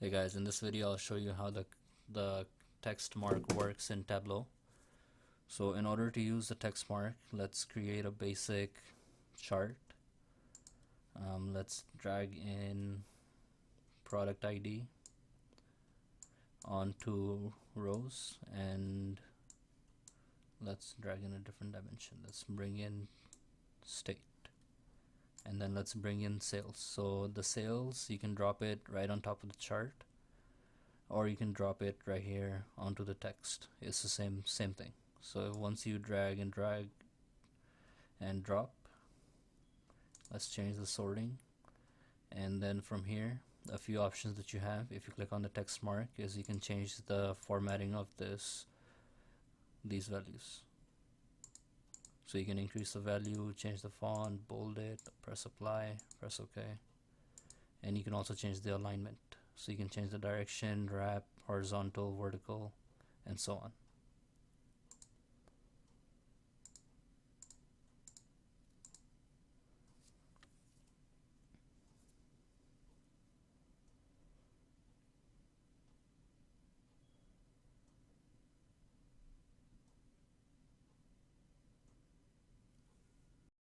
Hey guys, in this video I'll show you how the text mark works in Tableau. So in order to use the text mark, let's create a basic chart. Let's drag in product ID onto rows, and let's drag in a different dimension. Let's bring in state, and then let's bring in sales. So the sales, you can drop it right on top of the chart, or you can drop it right here onto the text. It's the same thing. So once you drag and drop, let's change the sorting, and then from here a few options that you have if you click on the text mark is you can change the formatting of these values. So you can increase the value, change the font, bold it, press apply, press OK. And you can also change the alignment. So you can change the direction, wrap, horizontal, vertical, and so on.